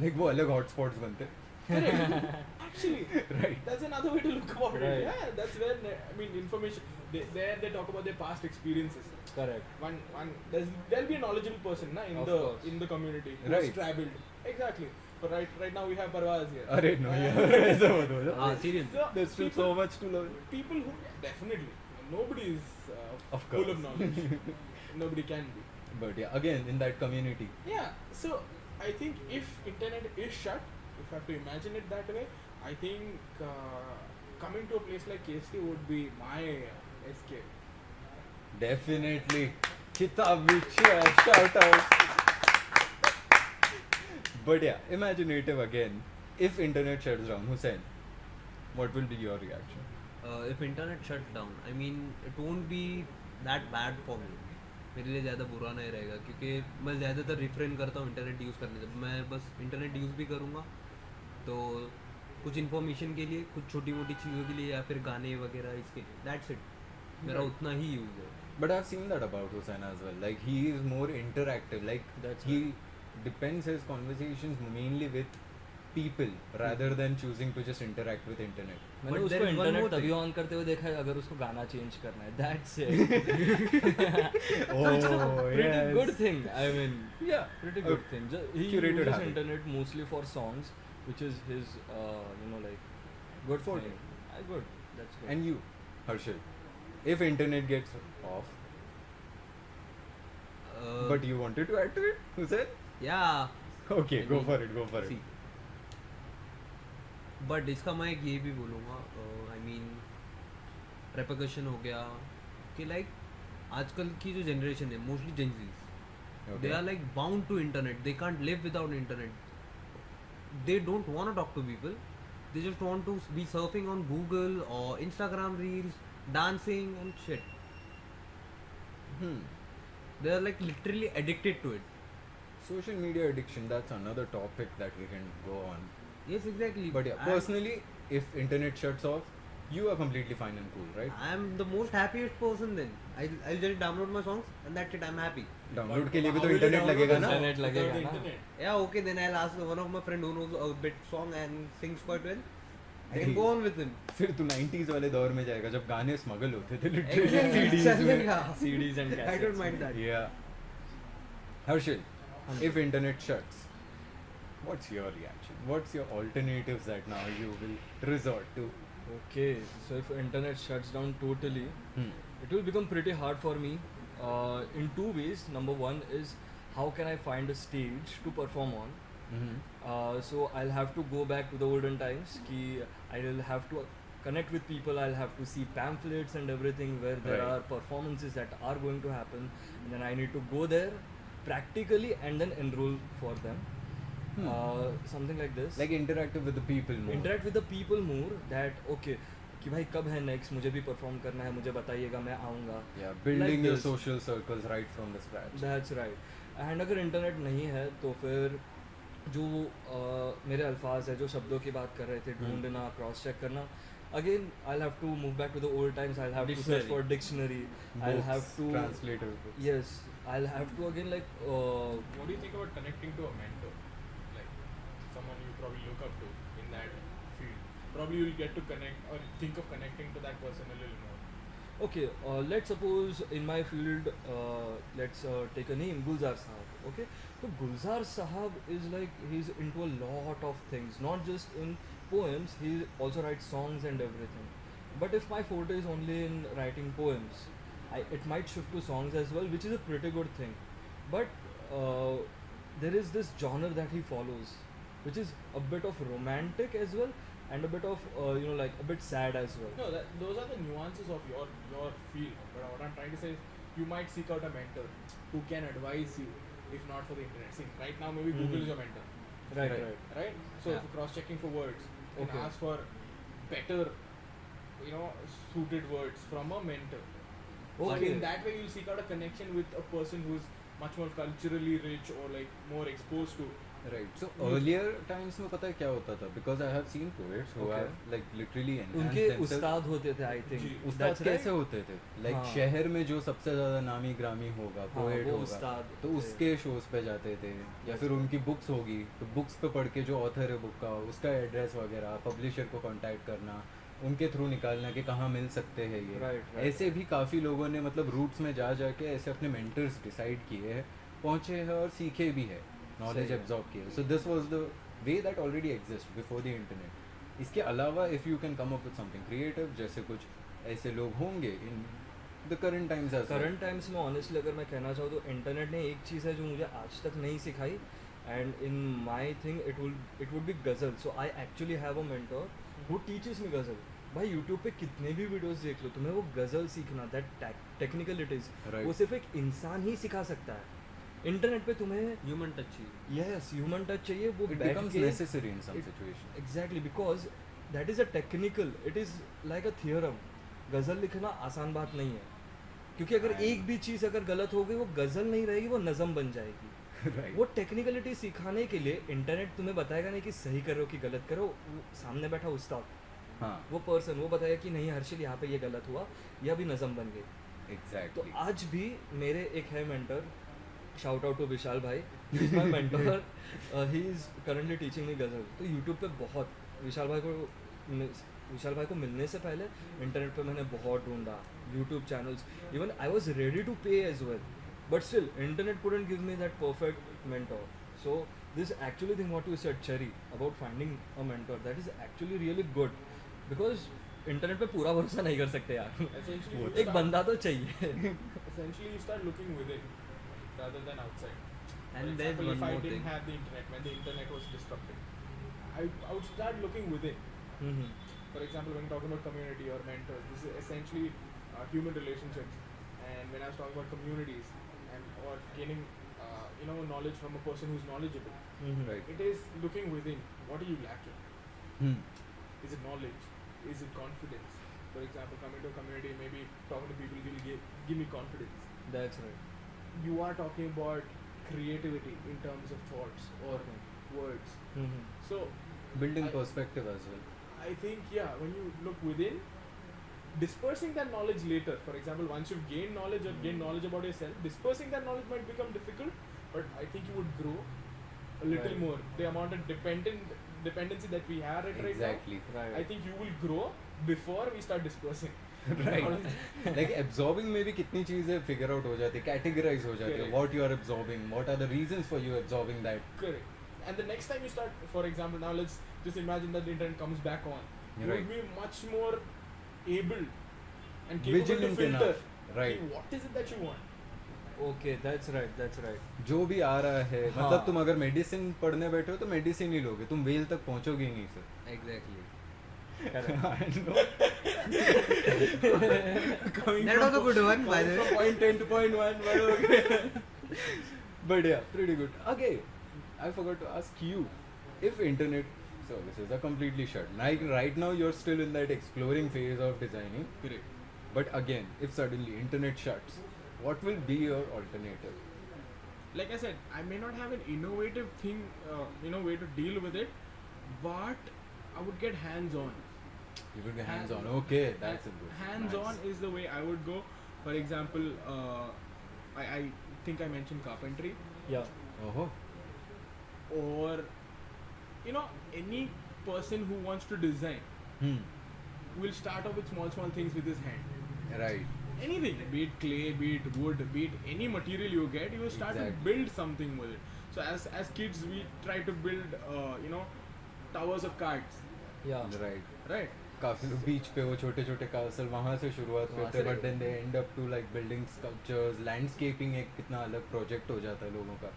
Like वो अलग hotspots बनते. correct. Actually, Right. that's another way to look about Right. it. Yeah, that's where I mean information. They talk about their past experiences. Correct. There'll be a knowledgeable person na, Of course. in the community who's Right. traveled. Exactly. But right now we have Parvaz here. अरे no यार ऐसा मत बोलो. हाँ serious. So, There's still so much to learn. people who definitely nobody is Of full course. of knowledge. Nobody can be. But yeah, again in that community. Yeah. So I think if internet is shut, if I have to imagine it that way, I think coming to a place like KST would be my escape. Definitely. Kitab shout out. But yeah, imaginative again. If internet shuts down, Hussein, what will be your reaction? If internet shuts down, I mean it won't be that bad for me. मेरे लिए ज़्यादा बुरा नहीं रहेगा क्योंकि मैं ज़्यादातर refrain करता हूँ इंटरनेट यूज़ करने से. मैं बस इंटरनेट यूज़ भी करूँगा तो कुछ इन्फॉर्मेशन के लिए, कुछ छोटी मोटी चीज़ों के लिए या फिर गाने वगैरह इसके लिए. That's it. मेरा उतना ही यूज़ है. But I've seen that about Hussein as well. Like he is more interactive. Like That's he depends his conversations mainly with people rather than choosing to just interact with internet. मैंने But उसको there is one internet more तभी thing. On करते हुए देखा है अगर उसको गाना चेंज करना है. That's it. Oh, Pretty good thing. I mean, Yeah, pretty a good thing. He curated uses habit. internet mostly for songs, which is his, like, good Forte. thing. Good. That's good. And you, Harshil, if internet gets off, but you wanted to add to it, Hussein? या Okay, I go mean, for it. Go for it. see. But इसका मैं एक ये भी बोलूँगा, I mean रेपकशन हो गया कि लाइक आजकल की जो जनरेशन है mostly Gen Zs they are like bound to internet. They can't live without internet. They don't want to talk to people. They just want to be surfing on Google और Instagram reels, dancing and shit. Hmm. They are like literally addicted to it. Social media addiction, that's another topic that we can go on. Yes, exactly. But yeah, personally, if internet shuts off, you are completely fine and cool, right? I am the most happiest person then. I'll just download my songs and that's it. I'm happy. Download के लिए भी How तो will you internet download लगेगा the ना? Internet लगेगा without ना? internet? Yeah, okay. Then I'll ask one of my friend who knows a bit song and sings quite well. I Hey. can go on with him. फिर तू 90s वाले दौर में जाएगा जब गाने स्मगल होते थे Exactly. CDs में. चलेगा. CDs and I don't cassettes. mind that. Yeah. Harshil, if internet shuts, what's your reaction? What's your alternatives that now you will resort to? Okay, so if internet shuts down totally, Hmm. it will become pretty hard for me in two ways. Number one is how can I find a stage to perform on? Mm-hmm. So I'll have to go back to the olden times. I'll have to connect with people. I'll have to see pamphlets and everything where there Right. are performances that are going to happen. And then I need to go there practically and then enroll for them. Something like this. Like interactive with the people more. Interact with the people more. That okay. कि भाई कब है next, मुझे भी perform करना है, मुझे बताइएगा, मैं आऊँगा. Yeah, building Like your this. social circles right from the scratch. That's right. And अगर इंटरनेट नहीं है तो फिर जो मेरे अल्फाज है, जो शब्दों की बात कर रहे थे, ढूंढना, क्रॉस चेक करना, again I have to move back to the old times. I have to search Dictionary. For dictionary. I Books, have to translator books. Yes I have to again like What do you think about connecting to a mentor? Like someone you probably look up to in that field. Probably you'll get to connect or think of connecting to that person a little more. okay, let's suppose in my field, let's take a name, Gulzar Sahab. Okay, so Gulzar Sahab is like, he's into a lot of things, not just in poems, he also writes songs and everything. But if my forte is only in writing poems, it might shift to songs as well, which is a pretty good thing. But there is this genre that he follows, which is a bit of romantic as well, and a bit of like a bit sad as well. No, those are the nuances of your field. But what I'm trying to say is you might seek out a mentor who can advise you, if not for the internet. See, right now maybe Google is your mentor. Right. Right? So Yeah. for cross-checking for words, you can Okay. ask for better suited words from a mentor. So Okay. in that way, you'll seek out a connection with a person who's much more culturally rich or like more exposed to. Right. So earlier times में पता है क्या होता था? Because I have seen poets who Okay. have like literally enhanced उनके themselves. उस्ताद होते थे आई जी, think उस्ताद कैसे होते थे? लाइक हाँ। शहर में जो सबसे ज्यादा नामी ग्रामी होगा, हाँ, पोएट वो होगा, उस्ताद तो थे। उसके शोज पे जाते थे, या फिर उनकी बुक्स होगी तो बुक्स पे पढ़ के जो ऑथर है बुक का उसका एड्रेस वगैरह पब्लिशर को कांटेक्ट करना, उनके थ्रू निकालना कि कहाँ मिल सकते हैं ये। Right. ऐसे भी काफ़ी लोगों ने मतलब रूट्स में जा के ऐसे अपने मेंटर्स डिसाइड किए हैं, पहुँचे हैं और सीखे भी है, नॉलेज सही है। एब्जॉर्ब किए। So this was the way that already exist before the internet. इसके अलावा if you can come up with something creative, जैसे कुछ ऐसे लोग होंगे in the current times as current times में ऑनेस्टली अगर मैं कहना चाहूँ तो इंटरनेट ने एक चीज़ है जो मुझे आज तक नहीं सिखाई, and in my thing it would be ghazal. So I actually have a mentor who teaches me ghazal. भाई यूट्यूब पे कितने भी वीडियोस देख लो, तुम्हें वो गज़ल सीखना, that technical it is, Right. वो सिर्फ एक इंसान ही सिखा सकता है। इंटरनेट पे तुम्हें ह्यूमन टच चाहिए। यस ह्यूमन टच चाहिए, वो इट बैठ बिकम्स के necessary in some situation. Exactly because that is a technical, it is like a theorem. Ghazal लिखना आसान बात नहीं है, क्योंकि अगर एक भी चीज़ अगर गलत हो गई वो गज़ल नहीं रहेगी, वो नज़म बन जाएगी। राइट। वो टेक्निकलिटी सिखाने के लिए इंटरनेट तुम्हें बताएगा नहीं कि सही करो कि गलत करो, वो सामने बैठा उस्ताद, हाँ, वो पर्सन वो बताएगा कि नहीं हर्षिल यहाँ पे ये गलत हुआ, यह अभी नज़म बन गई। तो एग्जैक्टली। आज भी मेरे एक है mentor, shout out to Vishal भाई, he is my mentor, he is currently teaching me ghazal. तो यूट्यूब पे बहुत विशाल भाई को मिलने से पहले इंटरनेट पे मैंने बहुत ढूंढा, YouTube channels, even I was ready to pay as well, but still internet couldn't give me that perfect mentor. So this actually thing what you said, Cherry, about finding a mentor, that is actually really good, because internet पे पूरा भरोसा नहीं कर सकते यार। Essentially, you एक start- बंदा तो चाहिए। Essentially, you start looking within rather than outside. And For there's example, one if I more didn't thing. have the internet, when the internet was disrupted, I would start looking within. Hmm, For example, when talking about community or mentors, this is essentially human relationships. And when I was talking about communities or gaining, knowledge from a person who's knowledgeable, hmm, Right. it is looking within. What are you lacking? Hmm. Is it knowledge? Is it confidence? For example, coming to a community, maybe talking to people will give me confidence. that's right. You are talking about creativity in terms of thoughts or words. Hmm, So Building I- perspective as well. I think, yeah, when you look within, dispersing that knowledge later, for example, once you've gained knowledge or gained knowledge about yourself, dispersing that knowledge might become difficult, but I think you would grow a little Right. more. The amount of dependency that we have right Exactly. now, right. I think you will grow before we start dispersing. Right. Like absorbing में भी कितनी चीजें figure out हो जाती है, categorize हो जाती है. Correct. What you are absorbing, what are the reasons for you absorbing that. Correct. And the next time you start, for example, now let's just imagine that the internet comes back on. You Right. will be much more able and capable Vigilant to filter. enough. Right. कि what is it that you want? Okay, that's right, that's right. जो भी आ रहा है, हाँ. मतलब तुम अगर medicine पढ़ने बैठे हो तो मेडिसिन ही लोगे, तुम वेल तक पहुंचोगे ही नहीं sir. Exactly. I know. Coming That was a good one, by the from way. point 10 to point 1, but okay. But yeah, pretty good. Okay, I forgot to ask you, if internet services are completely shut, like right now you're still in that exploring phase of designing, Correct. but again, if suddenly internet shuts, what will be your alternative? Like I said, I may not have an innovative thing, way to deal with it, but I would get hands-on. You will be hands-on. Okay, that's a good. Hands-on Nice. is the way I would go. For example, I think I mentioned carpentry, Yeah. Oh, or any person who wants to design will start off with small things with his hand. right. Anything, be it clay, be it wood, be it any material you get, you will start Exactly. to build something with it. So as kids, we try to build towers of cards, Yeah. Right. right? काफी लोग बीच पे वो छोटे छोटे castle वहाँ से शुरुआत वहाँ करते हैं, से but then they end up to like building sculptures, landscaping एक कितना अलग प्रोजेक्ट हो जाता है लोगों का.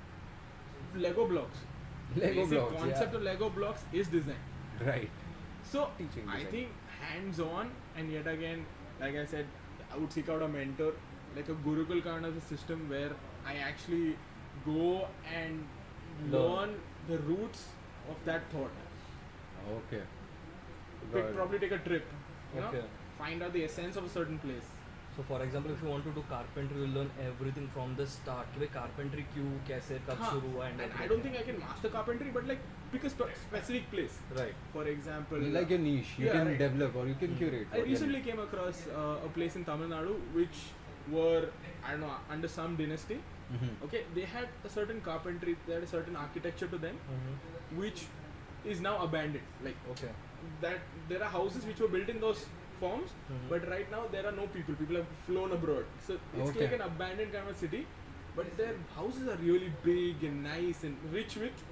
Lego blocks. Lego Basic blocks, concept yeah. of Lego blocks is design. Right. So Teaching I design. think hands-on, and yet again, like I said, I would seek out a mentor, like a Gurukul kind of a system where I actually go and learn the roots of that thought. Okay. Got it. Probably take a trip, Okay. find out the essence of a certain place. So for example, if you want to do carpentry, you'll learn everything from the start. कि भाई carpentry क्यों, कैसे, कब हाँ, शुरू हुआ, and I everything. don't think I can master carpentry, but like pick a specific place. Right. For example, Like a niche, you Yeah, can right. develop or you can curate. I recently came across a place in Tamil Nadu which were, I don't know, under some dynasty. Mm-hmm. Okay, they had a certain carpentry, they had a certain architecture to them, which is now abandoned. Like Okay. that, there are houses which were built in those forms, but right now there are no people. People have flown abroad, so it's Okay. like an abandoned kind of city. But their houses are really big and nice and rich with,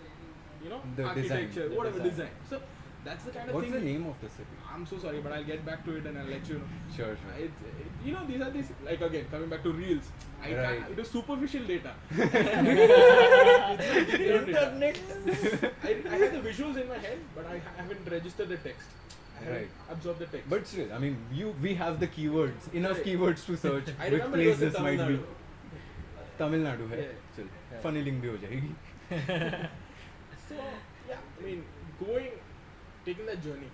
you know, The architecture, design, the whatever design. design. So that's the kind of What's thing. the name of the city? I'm so sorry, but I'll get back to it and I'll let you know. Sure, sure. You know, these are these, like again, coming back to reels. Right. It is superficial data. Internet. I have the visuals in my head, but I haven't registered the text. I haven't Right. absorbed the text. But still, I mean, we have the keywords, enough Right. keywords to search. I which remember it place was in this Tamil might be. Nadu. Tamil Nadu है. Yeah. चल, Yeah. funneling भी हो जाएगी. So yeah, I mean, taking that journey,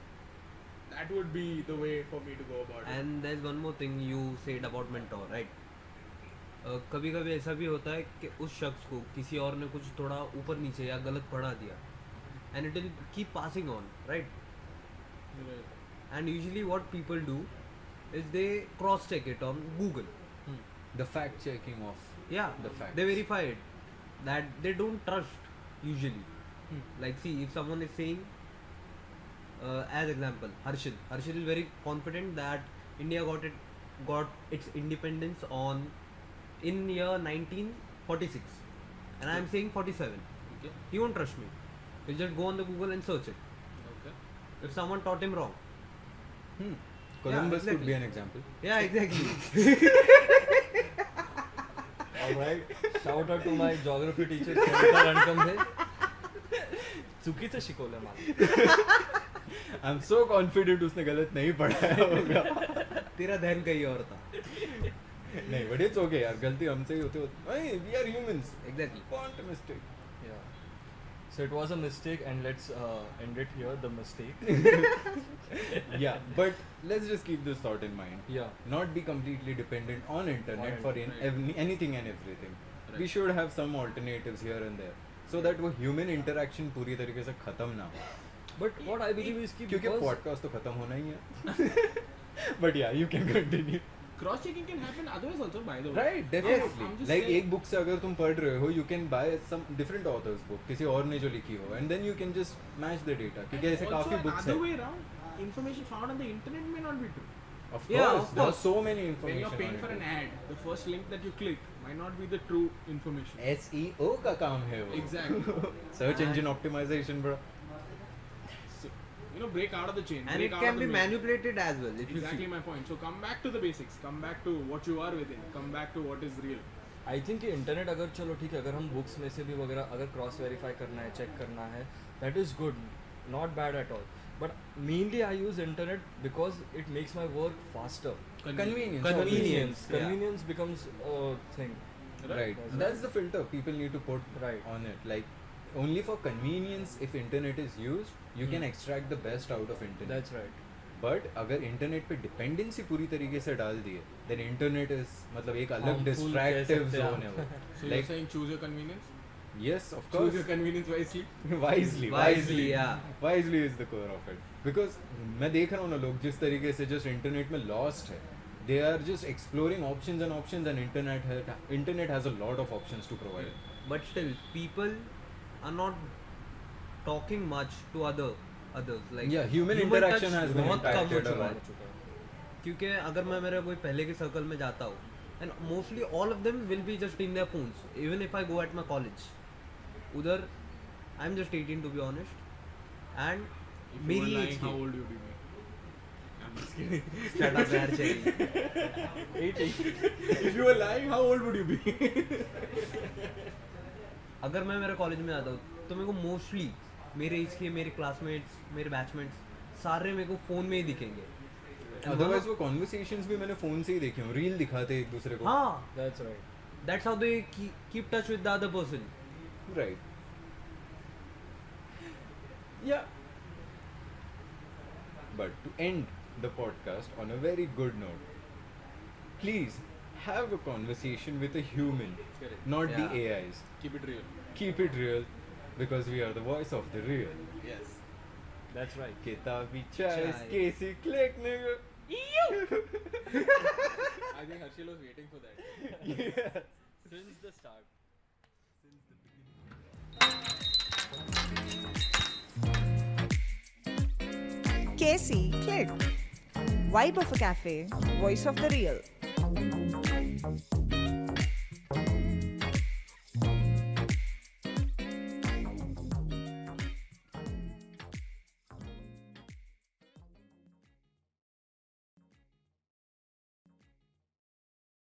that would be the way for me to go about it. And there's one more thing you said about mentor, right? कभी कभी ऐसा भी होता है कि उस शख्स को किसी और ने कुछ थोड़ा ऊपर नीचे या गलत पढ़ा दिया, and it will keep passing on, right? And usually what people do is they cross check it on Google. The fact checking of Yeah, the facts. they verify it, that they don't trust usually. Like see, if someone is saying, as example, Harshil is very confident that India got its independence in year 1946, and I am saying 47. Okay. He won't trust me. He'll just go on the Google and search it. Okay. If someone taught him wrong. Columbus could exactly. be an example. Yeah, exactly. Alright. Shout out to my geography teacher Senator Rankamde. चुकीचं शिकवलं मला. I'm so confident उसने गलत नहीं पढ़ाया होगा. तेरा ध्यान कहीं और था. नहीं, but it's okay यार, गलती हमसे ही होती. We are humans. Exactly. Want a mistake. Yeah. So it was a mistake, and let's end it here. The mistake. Yeah, but let's just keep this thought in mind. Yeah. Not be completely dependent on internet On for internet. anything and everything. Right. We should have some alternatives here and there, so that वो human interaction पूरी तरीके से खत्म ना हो. But what I believe is कि क्योंकि because podcast तो खत्म होना ही है. But yeah, you can continue. Cross checking can happen otherwise also, by the way. Right, definitely. I'm just Like saying- एक book से अगर तुम पढ़ रहे हो, you can buy some different author's book, किसी और ने जो लिखी हो, and then you can just match the data. क्योंकि ऐसे Also, काफी books another हैं. way around, information found on the internet may not be true. Of Yeah, course, of there are course. so many When information. you're paying on for an it. ad, the first link that you click might not be the true information. SEO का काम है वो. Exactly. Search engine optimization, bro. So, break out of the chain. And break it out can of be the middle. manipulated as well if Exactly you see. my point. So come back to the basics. Come back to what you are within. Come back to what is real. I think कि internet अगर चलो ठीक है अगर हम books में से भी वगैरह अगर क्रॉस वेरीफाई करना है चेक करना है that is good not bad at all but mainly I use internet because it makes my work faster Convenience. Convenience. yeah. convenience becomes a thing Right. That's the filter people need to put Right. on it. Like, only for convenience, if internet is used, you can extract the best out of internet. that's right But अगर internet पे dependency पूरी तरीके से डाल दिए, then internet is मतलब एक अलग Harmful डिस्ट्रैक्टिव कह सकते हैं जोन है वो. So you're saying choose your convenience? Yes, of Choose course. your convenience wisely. wisely. yeah. Wisely is the core of it. Because मैं देख रहा हूँ ना लोग जिस तरीके से just इंटरनेट में lost है. They are just exploring options and internet has a lot of options to provide. But still, people are not talking much to others. Like Yeah, human interaction touch has been बहुत कम हो impacted a चुका lot. है. क्योंकि अगर मैं मेरे कोई पहले के सर्कल में जाता हूँ, and mostly all of them will be just in their phones. Even if I go at my college, उधर I'm just 18 to be honest, and If you were मेरी lying, age how की old would you be? I'm just kidding. Shut up यार चाहिए. If you were lying, how old would you be? अगर मैं मेरे college में आता हूँ तो मेरे को मोस्टली मेरे एज के मेरे क्लासमेट्स मेरे बैचमेट्स सारे मेरे को फ़ोन में ही दिखेंगे. And Otherwise वो conversations भी मैंने phone से ही देखे हूँ. Reel दिखाते एक दूसरे को. हाँ, that's right that's how they keep touch with the other person. Right. Yeah. But to end the podcast on a very good note. Please have a conversation with a human, Correct. not Yeah. the AIs. Keep it real. Keep it real, because we are the voice of the real. Yes. That's right. Kitabi chai, Chai. Casey click, nigga. I think Harshil was waiting for that. Yes. Since the start. Casey, click. Vibe of a cafe, voice of the real.